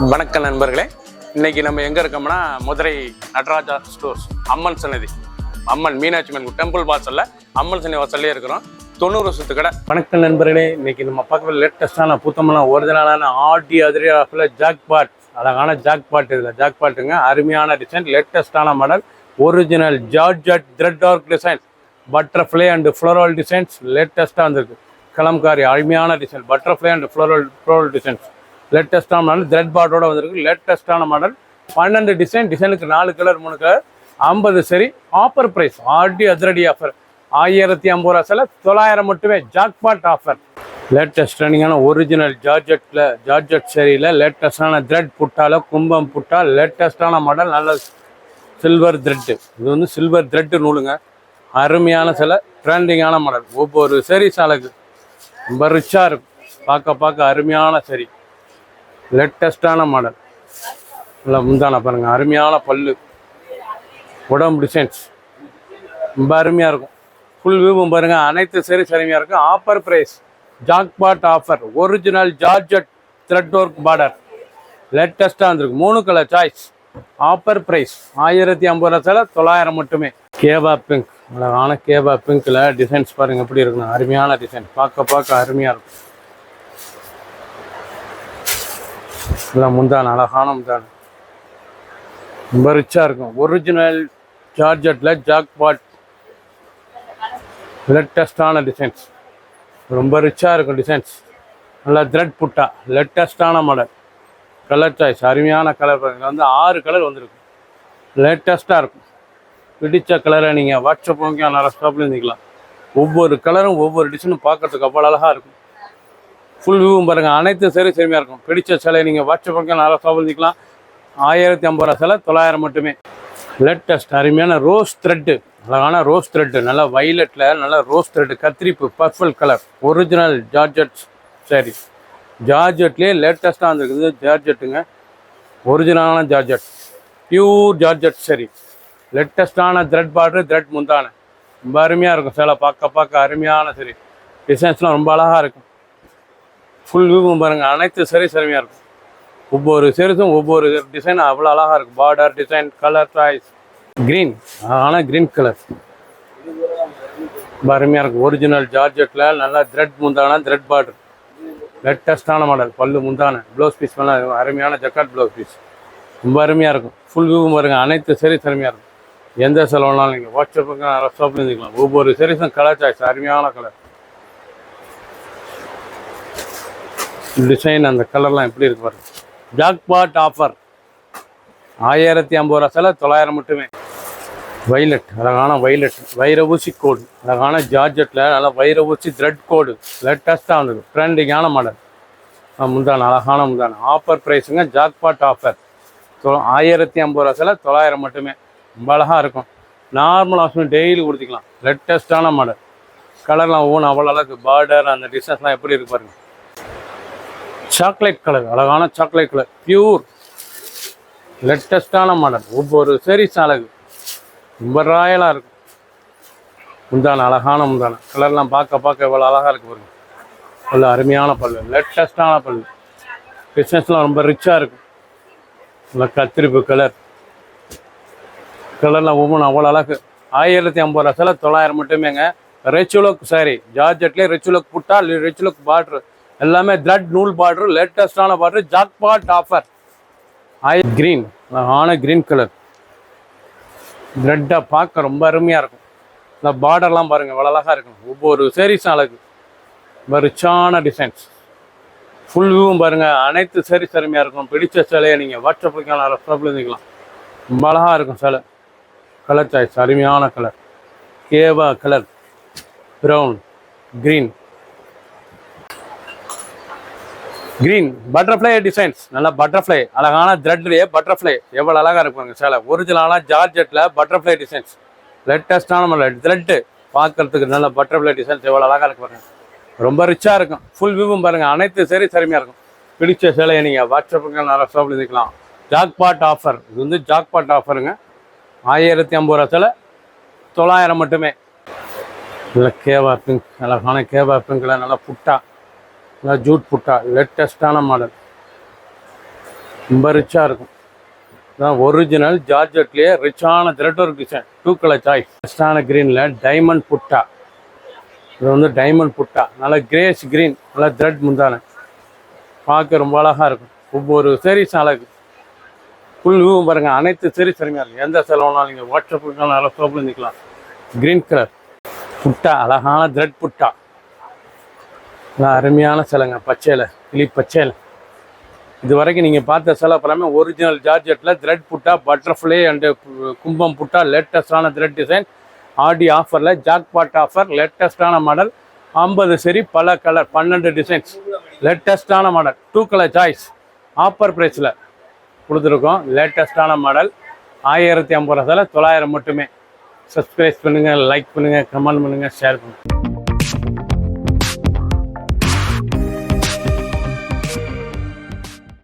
வணக்கம் நண்பர்களே, இன்னைக்கு நம்ம எங்க இருக்கோம்னா மதுரை நடராஜா ஸ்டோர்ஸ் அம்மன் சன்னதி, அம்மன் மீனாட்சி அம்மன் டெம்பிள் வாசல்ல அம்மன் சன்னதி வாசல்லே இருக்கிறோம். 90 வருஷத்து கடை. வணக்கம் நண்பர்களே, இன்னைக்கு நம்ம பார்க்குற லேட்டஸ்டான புத்தமெல்லாம் ஒரிஜினலான ஆடி அதிரி ஆஃபில் ஜாக்பாட், அழகான ஜாக்பாட். இதில் ஜாக்பாட்டுங்க, அருமையான டிசைன், லேட்டஸ்டான model, original georgette thread work design, butterfly and floral designs லேட்டஸ்ட்டாக வந்திருக்கு. கலம்காரி அருமையான design, butterfly and floral designs லேட்டஸ்டான மாடல், த்ரெட் பார்டோட வந்திருக்கு. லேட்டஸ்டான மாடல், 12 டிசைனுக்கு 4 கலர் 3 கலர், 50 சரி. ஆஃபர் ப்ரைஸ் ஆடி அதிரடி ஆஃபர், 1050 ரூபா செல, 900 மட்டுமே. Jackpot offer. லேட்டஸ்ட் ரன்னிங்கான ஒரிஜினல் ஜார்ஜட் சரியில் லேட்டஸ்டான த்ரெட் புட்டால கும்பம் புட்டா, லேட்டஸ்டான மாடல், நல்ல சில்வர் த்ரெட்டு. இது வந்து சில்வர் த்ரெட்டு நூலுங்க, அருமையான சில ட்ரெண்டிங்கான மாடல். ஒவ்வொரு சரி சாலைக்கு ரொம்ப ரிச்சாக இருக்கும், பார்க்க அருமையான சரி, லேட்டஸ்டான மாடல். இல்லை முந்தான பாருங்க, அருமையான பல்லு, உடம்பு டிசைன்ஸ் ரொம்ப அருமையாக இருக்கும். ஃபுல் வியூவும் பாருங்க, அனைத்து சரி சரிமையாக இருக்கும். Offer price jackpot offer, original georgette thread work border, லேட்டஸ்ட்டாக வந்துருக்கு. 3 கலர் சாய்ஸ். ஆஃபர் ப்ரைஸ் 1050 ரூபா செல, 900 மட்டுமே. கேபா பிங்க், அழகான கேபா பிங்க்கில் டிசைன்ஸ் பாருங்கள் எப்படி இருக்குண்ணா, அருமையான டிசைன், பார்க்க அருமையாக இருக்கும். இல்லை முந்தான, அழகான முந்தான, ரொம்ப ரிச்சாக இருக்கும். ஒரிஜினல் ஜார்ஜட்டில் ஜாக்பாட், லேட்டஸ்டான டிசைன்ஸ், ரொம்ப ரிச்சாக இருக்கும் டிசைன்ஸ். நல்லா த்ரெட் புட்டா, லேட்டஸ்டான மாடல், கலர் சாய்ஸ், அருமையான கலர். இதில் வந்து 6 கலர் வந்துருக்கு, லேட்டஸ்ட்டாக இருக்கும். பிடிச்ச கலரை நீங்கள் வாட்ஸ்அப் வாங்கி நிறைய ஸ்டாப்பில் இருந்துக்கலாம். ஒவ்வொரு கலரும் ஒவ்வொரு டிசைனும் பார்க்கறதுக்கு அவ்வளோ அழகாக இருக்கும். ஃபுல் வியூவும் பாருங்கள், அனைத்து சரி சரிமையாக இருக்கும். பிடிச்ச சிலை நீங்கள் வாட்ஸ்அப் வாங்கி நிறைய ஸ்டாப்பில் இருந்துக்கலாம். 1050 ரூபா சிலை, 900 மட்டுமே. லேட்டஸ்ட் அருமையான ரோஸ் த்ரெட்டு, அழகான ரோஸ் த்ரெட்டு, நல்லா வைலட்டில் நல்லா ரோஸ் த்ரெட்டு, கத்திரிப்பு பர்பிள் கலர், ஒரிஜினல் ஜார்ஜட் சரி. ஜார்ஜட்லேயே லேட்டஸ்ட்டாக வந்துருக்குது ஜார்ஜட்டுங்க, ஒரிஜினலான ஜார்ஜட், பியூர் ஜார்ஜட் சரி. லேட்டஸ்டான த்ரெட் பார்டர், த்ரெட் முந்தான, ரொம்ப அருமையாக இருக்கும். சில பார்க்க அருமையான சரி, டிசைன்ஸ்லாம் ரொம்ப அழகாக இருக்கும். ஃபுல் வியூவும் பாருங்கள், அனைத்து சரி சரிமையாக இருக்கும். ஒவ்வொரு சரிஸும் ஒவ்வொரு டிசைன் அவ்வளோ அழகாக இருக்கும். Border design, colour choice, green, ஆனால் க்ரீன் கலர் ரொம்ப அருமையாக இருக்கும். ஒரிஜினல் ஜார்ஜட்டில் நல்லா த்ரெட் முந்தான, த்ரெட் பார்டர், லேட்டஸ்டான மாடல், பல்லு முந்தான, ப்ளவுஸ் பீஸ் மேலே அருமையான ஜக்காட் ப்ளவுஸ் பீஸ், ரொம்ப அருமையாக இருக்கும். ஃபுல் வியூவும் பாருங்கள், அனைத்து சரி சரிமையாக இருக்கும். எந்த செலவுனாலும் நீங்கள் வாட்ஸ்அப்புக்கு ரெஸ்டாப்பில் இருந்துக்கலாம். ஒவ்வொரு சரிஸும் கலர் சாய்ஸ், அருமையான கலர் டிசைன். அந்த கலர்லாம் எப்படி இருக்கு பாருங்க. ஜாக்பாட் ஆஃபர் 1050 ரூபா செல, 900 மட்டுமே. வைலட், அழகான வைலட், வைர ஊசி கோடு, அழகான ஜார்ஜட்டில் நல்லா வைர ஊசி த்ரெட் கோடு, லேட்டஸ்ட்டாக வந்தது, ட்ரெண்டிங்கான மாடல். முந்தான, அழகான முந்தான. ஆஃபர் ப்ரைஸுங்க, ஜாக்பாட் ஆஃபர் 1050 ரூபா செல, 900 மட்டுமே. ரொம்ப அழகாக இருக்கும். நார்மல் ஆப்ஷன் டெய்லி கொடுத்துக்கலாம். லேட்டஸ்ட்டான மாடல், கலர்லாம் ஒவ்வொன்று அவ்வளோ அழகு. பார்டர் அந்த டிசைன்ஸ்லாம் எப்படி இருக்கு பாருங்க. சாக்லேட் கலர், அழகான சாக்லேட் கலர், பியூர் லேட்டஸ்டான மாடல். ஒவ்வொரு சீரீஸ் அழகு, ரொம்ப ராயலாக இருக்கும். முந்தான, அழகான முந்தான, கலர்லாம் பார்க்க எவ்வளோ அழகாக இருக்குது பாருங்க. அவ்வளோ அருமையான பல்லு, லேட்டஸ்டான பல்லு, டிசைன்ஸ்லாம் ரொம்ப ரிச்சாக இருக்கும். நல்லா கத்திரிப்பு கலர், கலர்லாம் ஒவ்வொன்றும் அவ்வளோ அழகு. 1050 ரூபா செல, 900 மட்டுமேங்க. ரெச்சுலுக் சாரி, ஜார்ஜட்லேயே ரெச்சுலுக் புட்டா, ரெச்சுலுக் பார்ட்ரு, எல்லாமே த்ரெட் நூல் பார்ட்ரு, லேட்டஸ்டான பார்ட்ரு. Jackpot offer. க்ரீன், அழகான க்ரீன் கலர், த்ரெட்டாக பார்க்க ரொம்ப அருமையாக இருக்கும். இந்த பார்டர்லாம் பாருங்கள் எவ்வளோ அழகாக இருக்கும். ஒவ்வொரு சீரீஸும் அழகு, ரொம்ப ரிச்சான டிசைன்ஸ். ஃபுல் வியூவும் பாருங்கள், அனைத்து சீரீஸ் அருமையாக இருக்கும். பிடிச்ச சிலையை நீங்கள் வாட்ஸ்அப்புக்கு ரெஸ்டாப்பில் இருந்துக்கலாம். ரொம்ப அழகாக இருக்கும் சிலை. கலர் சாய்ஸ், அருமையான கலர், கேவா colour, brown, green, butterfly designs, நல்லா பட்டர்ஃப்ளை, அழகான த்ரெட்லேயே பட்டர்ஃப்ளை, எவ்வளோ அழகாக இருக்குங்க சேலை. ஒரிஜினலான ஜார்ஜட்டில் பட்டர்ஃப்ளை டிசைன்ஸ், லேட்டஸ்டான மாடல் த்ரெட்டு, பார்க்கறதுக்கு நல்ல பட்டர்ஃப்ளை டிசைன்ஸ் எவ்வளோ அழகாக இருக்கு பாருங்க. ரொம்ப ரிச்சாக இருக்கும். ஃபுல் வியூவும் பாருங்கள், அனைத்து சரி சரிமையாக இருக்கும். பிடிச்ச சேலையை நீங்கள் வாட்ஸ்அப்புக்கு நிறைய ஷாப்பில் இருந்துக்கலாம். ஜாக்பாட் ஆஃபர், இது வந்து ஜாக்பாட் ஆஃபருங்க. 1050 ரூபா செல, 900 மட்டுமே. நல்லா கேவா பிங்க், அழகான கேவா பிங்க்கில் நல்லா புட்டா, நல்லா ஜூட் புட்டா, லேட்டஸ்டான மாடல், ரொம்ப ரிச்சாக இருக்கும். இதான் ஒரிஜினல் ஜார்ஜெட்லேயே ரிச்சான thread work design. 2 colour choice. பெஸ்டான க்ரீனில் டைமண்ட் புட்டா. இது வந்து டைமண்ட் புட்டா, நல்லா கிரேஷ் க்ரீன், நல்லா த்ரெட் முந்தான, பார்க்க ரொம்ப அழகாக இருக்கும். ஒவ்வொரு சீரீஸ் அழகு. ஃபுல் வியூவும் பாருங்கள், அனைத்து சீரீஸ் அருமையாக இருக்கும். எந்த செலவுனாலும் நீங்கள் வாட்ஸ்அப்புக்கு நல்லா சோப்பில் நிற்கலாம். க்ரீன் கலர் புட்டா, அழகான த்ரெட் புட்டா, நல்லா அருமையான சிலைங்க. பச்சையில் கிளி பச்சையில் இது வரைக்கும் நீங்கள் பார்த்த சிலை எல்லாமே ஒரிஜினல் ஜார்ஜெட்டில் த்ரெட் புட்டா, பட்டர்ஃப்ளை அண்டு கும்பம் புட்டா, லேட்டஸ்டான த்ரெட் டிசைன். ஆடி ஆஃபரில் ஜாக்பாட் ஆஃபர், லேட்டஸ்டான மாடல். 50 சரி, பல கலர், 12 டிசைன்ஸ், லேட்டஸ்டான மாடல். 2 colour choice. ஆஃபர் ப்ரைஸில் கொடுத்துருக்கோம். லேட்டஸ்டான மாடல் 1050 ரூபா, 900 மட்டுமே. சப்ஸ்கிரைப் பண்ணுங்கள், லைக் பண்ணுங்கள், கமெண்ட் பண்ணுங்கள், ஷேர் பண்ணுங்கள்.